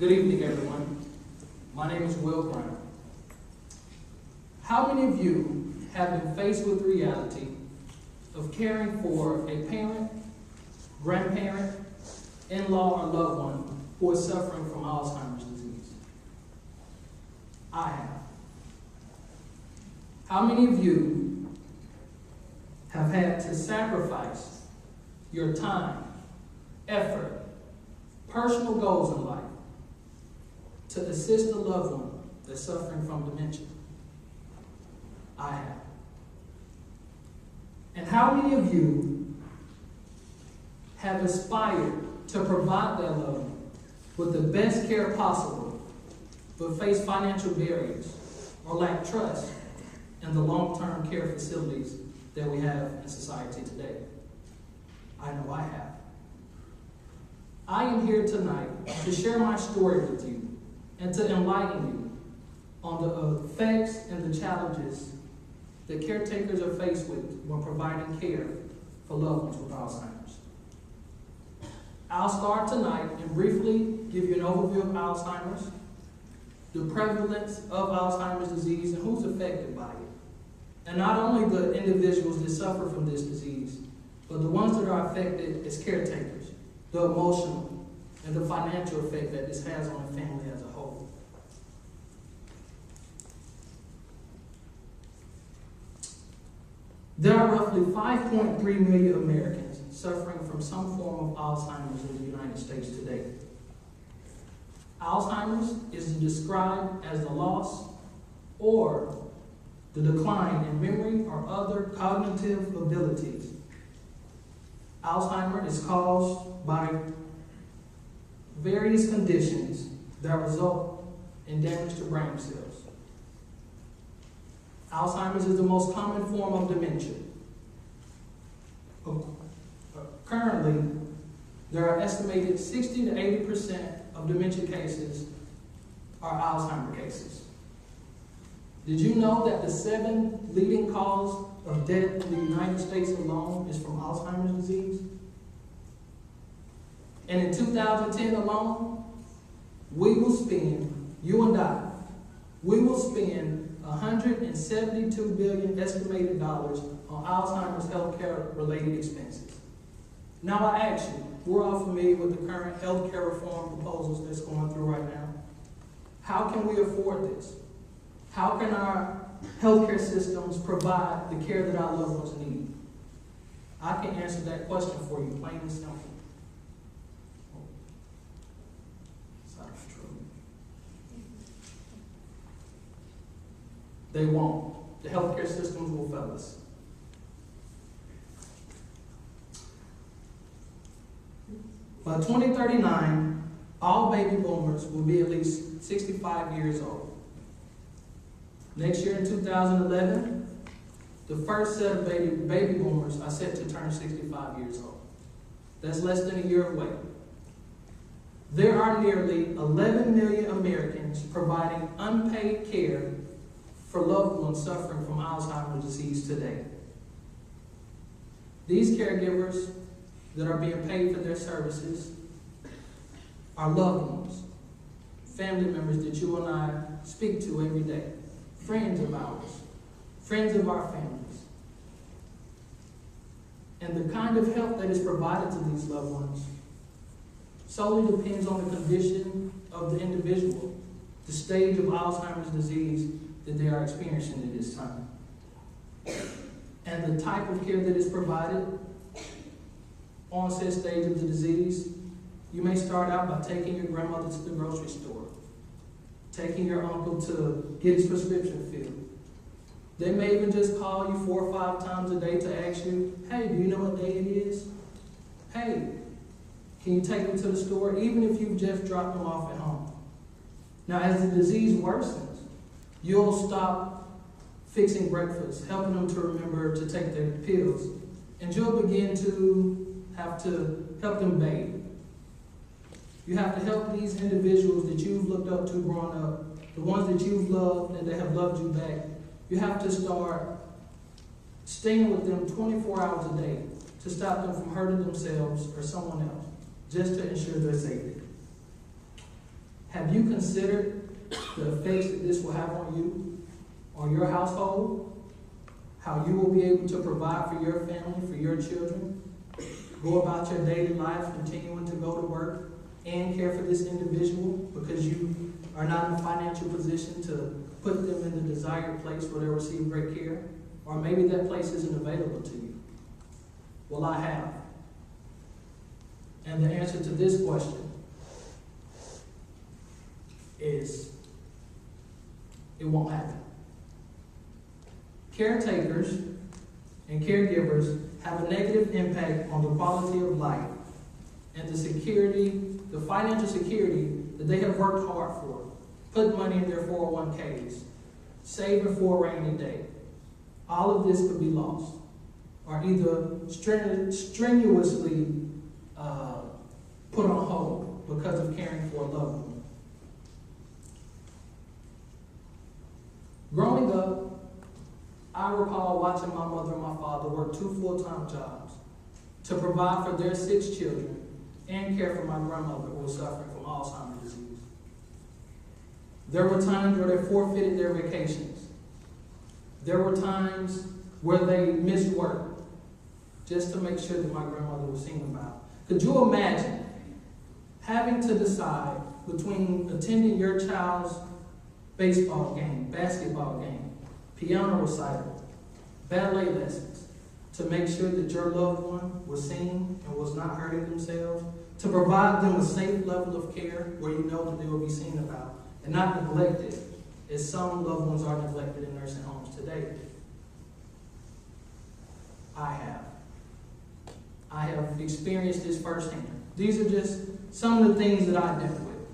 Good evening, everyone. My name is Will Brown. How many of you have been faced with the reality of caring for a parent, grandparent, in-law, or loved one who is suffering from Alzheimer's disease? I have. How many of you have had to sacrifice your time, effort, personal goals in life to assist a loved one that's suffering from dementia? I have. And how many of you have aspired to provide that loved one with the best care possible, but face financial barriers or lack trust in the long-term care facilities that we have in society today? I know I have. I am here tonight to share my story with you and to enlighten you on the effects and the challenges that caretakers are faced with when providing care for loved ones with Alzheimer's. I'll start tonight and briefly give you an overview of Alzheimer's, the prevalence of Alzheimer's disease, and who's affected by it. And not only the individuals that suffer from this disease, but the ones that are affected as caretakers, the emotional and the financial effect that this has on the family as a whole. There are roughly 5.3 million Americans suffering from some form of Alzheimer's in the United States today. Alzheimer's is described as the loss or the decline in memory or other cognitive abilities. Alzheimer's is caused by various conditions that result in damage to brain cells. Alzheimer's is the most common form of dementia. Currently, there are estimated 60 to 80% of dementia cases are Alzheimer's cases. Did you know that the 7 leading causes of death in the United States alone is from Alzheimer's disease? And in 2010 alone, we will spend, you and I, we will spend $172 billion estimated dollars on Alzheimer's healthcare related expenses. Now I ask you, we're all familiar with the current healthcare reform proposals that's going through right now. How can we afford this? How can our healthcare systems provide the care that our loved ones need? I can answer that question for you, plain and simple. That's true. They won't. The healthcare systems will fail us. By 2039, all baby boomers will be at least 65 years old. Next year in 2011, the first set of baby boomers are set to turn 65 years old. That's less than a year away. There are nearly 11 million Americans providing unpaid care for loved ones suffering from Alzheimer's disease today. These caregivers that are being paid for their services are loved ones, family members that you and I speak to every day, friends of ours, friends of our families. And the kind of help that is provided to these loved ones solely depends on the condition of the individual, the stage of Alzheimer's disease that they are experiencing at this time. And the type of care that is provided, onset stage of the disease, you may start out by taking your grandmother to the grocery store, taking your uncle to get his prescription filled. They may even just call you 4 or 5 times a day to ask you, hey, do you know what day it is? Hey, can you take them to the store, even if you've just dropped them off at home? Now, as the disease worsens, you'll stop fixing breakfast, helping them to remember to take their pills, and you'll begin to have to help them bathe. You have to help these individuals that you've looked up to growing up, the ones that you've loved and they have loved you back. You have to start staying with them 24 hours a day to stop them from hurting themselves or someone else, just to ensure their safety. Have you considered the effects that this will have on you, on your household? How you will be able to provide for your family, for your children? Go about your daily life continuing to go to work and care for this individual because you are not in a financial position to put them in the desired place where they'll receive great care? Or maybe that place isn't available to you. Well, I have. And the answer to this question is it won't happen. Caretakers and caregivers have a negative impact on the quality of life and the security, the financial security that they have worked hard for, put money in their 401ks, saving for a rainy day. All of this could be lost or either strenuously put on hold because of caring for a loved one. Growing up, I recall watching my mother and my father work 2 full-time jobs to provide for their 6 children and care for my grandmother who was suffering from Alzheimer's disease. There were times where they forfeited their vacations. There were times where they missed work just to make sure that my grandmother was seen about. Could you imagine having to decide between attending your child's baseball game, basketball game, piano recital, ballet lessons, to make sure that your loved one was seen and was not hurting themselves, to provide them a safe level of care where you know that they will be seen about and not neglected, as some loved ones are neglected in nursing homes today? I have experienced this firsthand. These are just some of the things that I dealt with.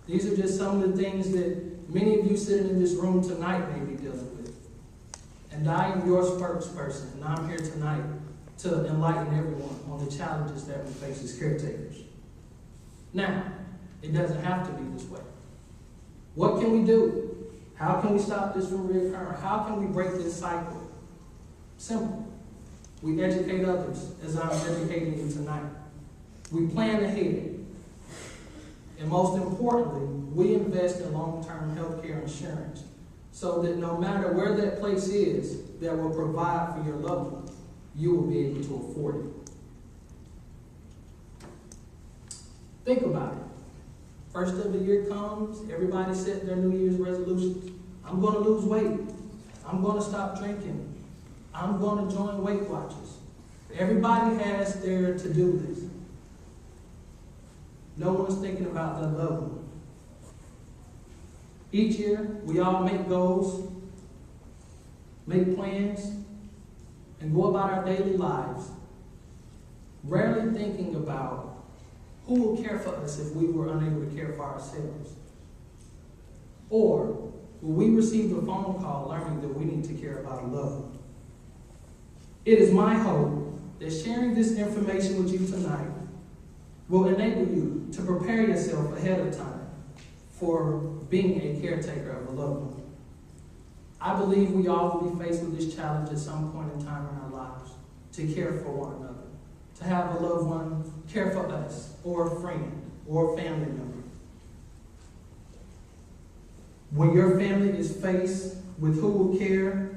These are just some of the things that many of you sitting in this room tonight may be dealing with. And I am your spokesperson, and I'm here tonight to enlighten everyone on the challenges that we face as caretakers. Now, it doesn't have to be this way. What can we do? How can we stop this from reoccurring? How can we break this cycle? Simple. We educate others, as I'm educating you tonight. We plan ahead. And most importantly, we invest in long-term health care insurance so that no matter where that place is that will provide for your loved one, you will be able to afford it. Think about it. First of the year comes, everybody set their New Year's resolutions. I'm going to lose weight. I'm going to stop drinking. I'm going to join Weight Watchers. Everybody has their to-do list. No one's thinking about their loved one. Each year, we all make goals, make plans, and go about our daily lives, rarely thinking about who will care for us if we were unable to care for ourselves. Or will we receive a phone call learning that we need to care about a loved one? It is my hope that sharing this information with you tonight will enable you to prepare yourself ahead of time for being a caretaker of a loved one. I believe we all will be faced with this challenge at some point in time in our lives, to care for one another, to have a loved one care for us, or a friend, or a family member. When your family is faced with who will care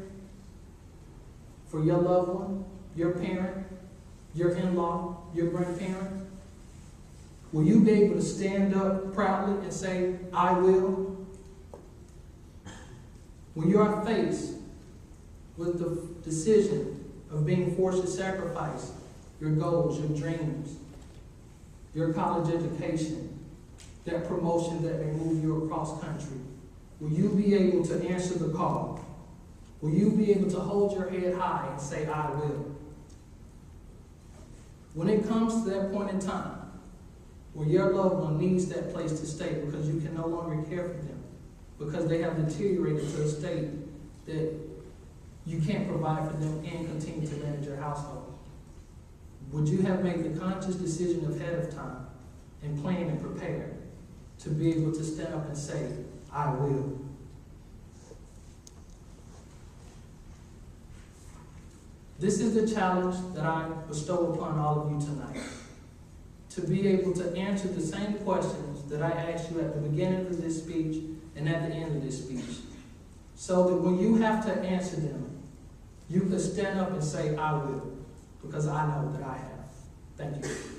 for your loved one, your parent, your in-law, your grandparent, will you be able to stand up proudly and say, I will? When you are faced with the decision of being forced to sacrifice your goals, your dreams, your college education, that promotion that may move you across country, will you be able to answer the call? Will you be able to hold your head high and say, I will? When it comes to that point in time, where your loved one needs that place to stay because you can no longer care for them, because they have deteriorated to a state that you can't provide for them and continue to manage your household, would you have made the conscious decision ahead of time and plan and prepare to be able to stand up and say, I will? This is the challenge that I bestow upon all of you tonight. to be able to answer the same questions that I asked you at the beginning of this speech and at the end of this speech, so that when you have to answer them, you can stand up and say, I will, because I know that I have. Thank you.